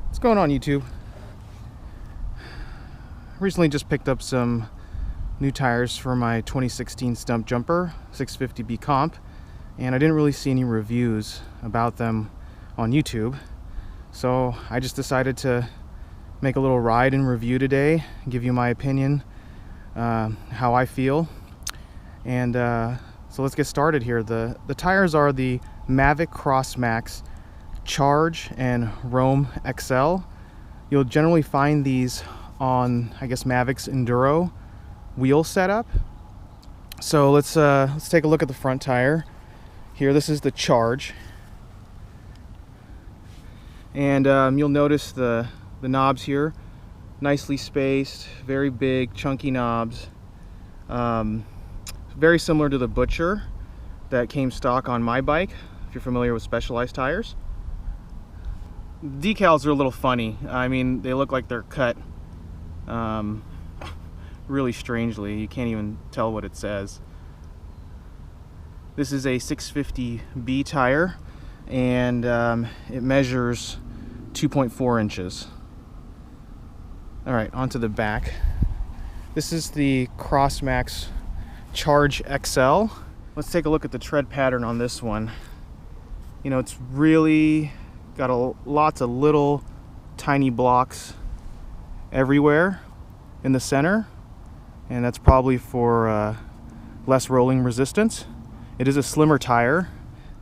What's going on, YouTube? Recently just picked up some new tires for my 2016 Stumpjumper 650B Comp, and I didn't really see any reviews about them on YouTube, so I just decided to make a little ride and review today, give you my opinion, how I feel. And so let's get started here. The tires are the Mavic Crossmax Charge and Roam XL. You'll generally find these on, I guess, Mavic's Enduro wheel setup. So let's take a look at the front tire. Here, this is the Charge, and you'll notice the knobs here, nicely spaced, very big, chunky knobs. Very similar to the Butcher that came stock on my bike, if you're familiar with Specialized tires. Decals are a little funny. I mean, they look like they're cut really strangely. You can't even tell what it says. This is a 650B tire, and it measures 2.4 inches. All right, onto the back. This is the Crossmax Charge XL. Let's take a look at the tread pattern on this one. You know, it's really got lots of little tiny blocks everywhere in the center, and that's probably for less rolling resistance. It is a slimmer tire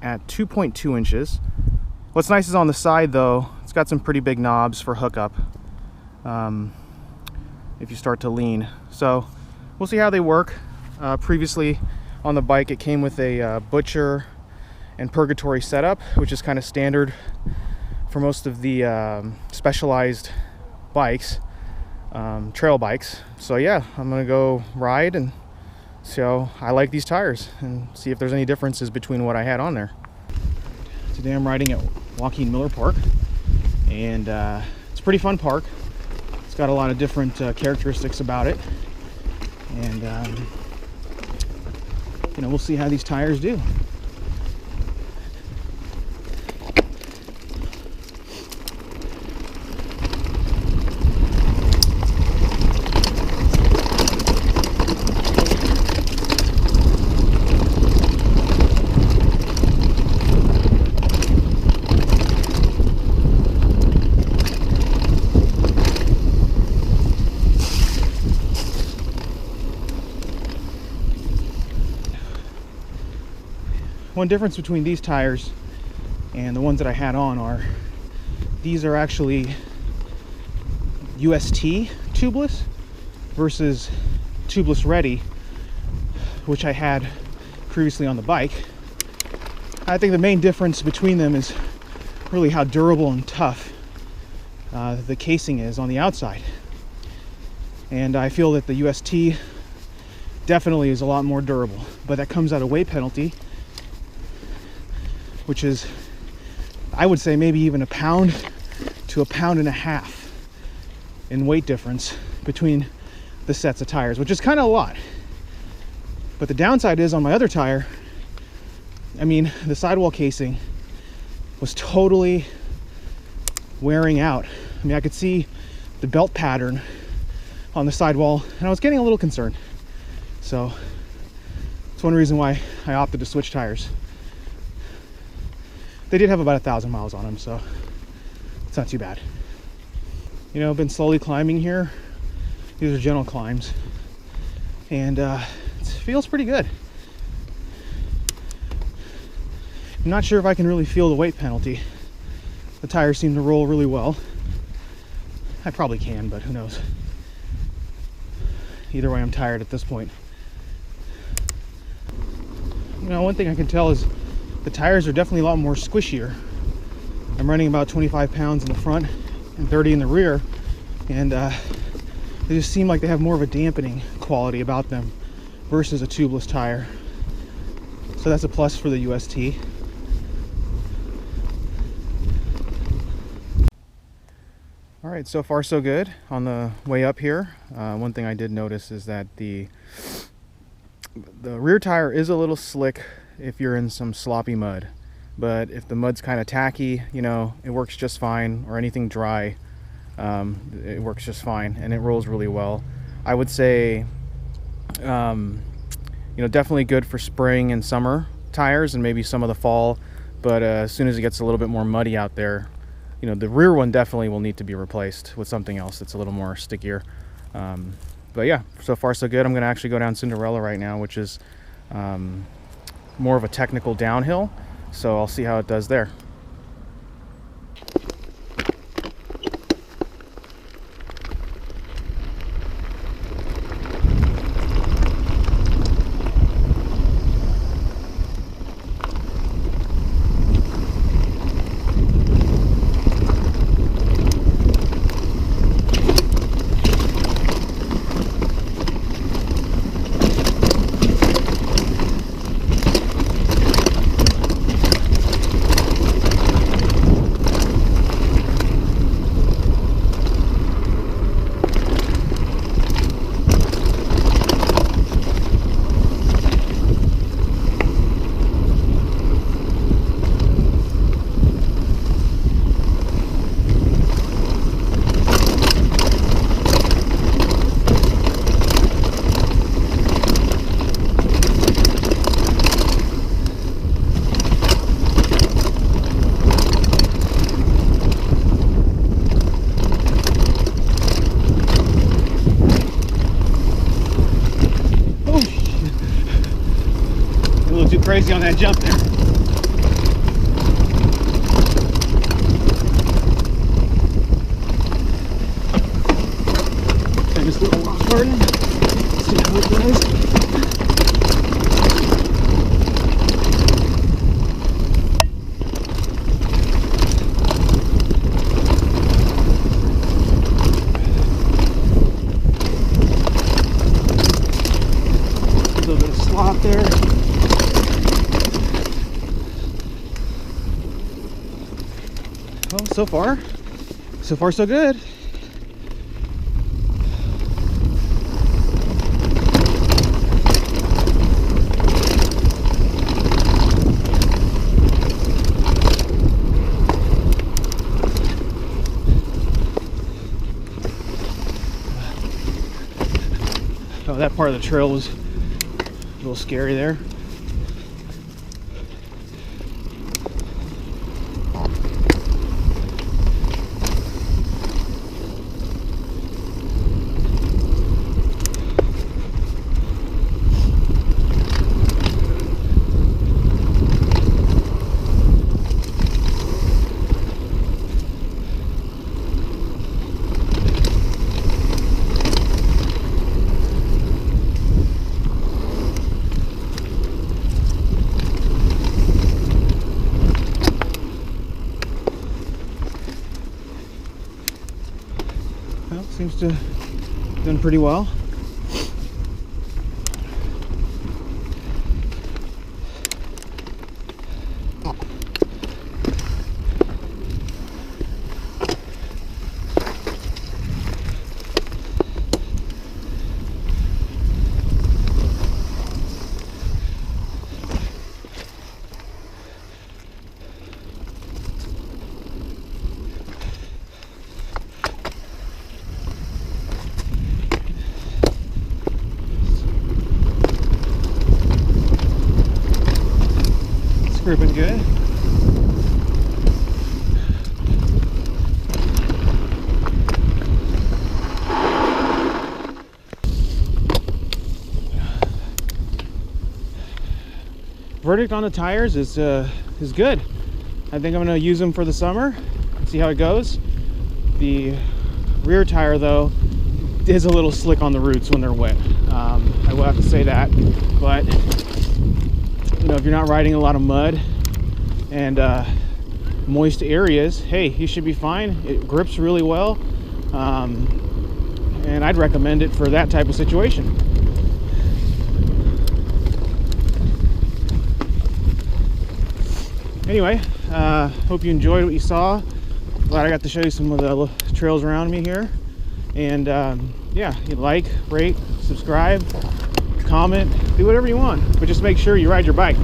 at 2.2 inches. What's nice is on the side, though, it's got some pretty big knobs for hookup if you start to lean. So we'll see how they work. Previously on the bike, it came with a Butcher and Purgatory setup, which is kind of standard for most of the Specialized bikes, trail bikes. So yeah, I'm gonna go ride and see how I like these tires and see if there's any differences between what I had on there. Today I'm riding at Joaquin Miller Park, and it's a pretty fun park. It's got a lot of different characteristics about it, and you know, we'll see how these tires do. One difference between these tires and the ones that I had on are these are actually UST tubeless versus tubeless ready, which I had previously on the bike. I think the main difference between them is really how durable and tough the casing is on the outside. And I feel that the UST definitely is a lot more durable, but that comes at a weight penalty, which is, I would say, maybe even 1 pound to 1.5 pounds in weight difference between the sets of tires, which is kind of a lot. But the downside is, on my other tire, I mean, the sidewall casing was totally wearing out. I mean, I could see the belt pattern on the sidewall, and I was getting a little concerned. So it's one reason why I opted to switch tires. They did have about 1,000 miles on them, so it's not too bad. You know, I've been slowly climbing here. These are gentle climbs, and it feels pretty good. I'm not sure if I can really feel the weight penalty. The tires seem to roll really well. I probably can, but who knows. Either way, I'm tired at this point. You know, one thing I can tell is the tires are definitely a lot more squishier. I'm running about 25 pounds in the front and 30 in the rear, and they just seem like they have more of a dampening quality about them versus a tubeless tire. So that's a plus for the UST. All right, so far so good. On the way up here, one thing I did notice is that the rear tire is a little slick if you're in some sloppy mud. but if the mud's kind of tacky, you know, it works just fine, or anything dry, it works just fine, and it rolls really well. I would say, you know, definitely good for spring and summer tires and maybe some of the fall, but as soon as it gets a little bit more muddy out there, you know, the rear one definitely will need to be replaced with something else that's a little more stickier. But yeah, so far so good. I'm gonna actually go down Cinderella right now, which is more of a technical downhill, so I'll see how it does there. Crazy on that jump there. Take this little rock garden. See how it goes. A little bit of slop there. Well, so far so good. Oh, that part of the trail was a little scary there. Well, seems to have done pretty well. Gripping good. Verdict on the tires is good. I think I'm going to use them for the summer and see how it goes. The rear tire though is a little slick on the roots when they're wet. I will have to say that, but you know, if you're not riding a lot of mud and moist areas, hey, you should be fine. It grips really well, and I'd recommend it for that type of situation. Anyway, hope you enjoyed what you saw. Glad I got to show you some of the trails around me here. And yeah, you like, rate, subscribe, comment, do whatever you want, but just make sure you ride your bike.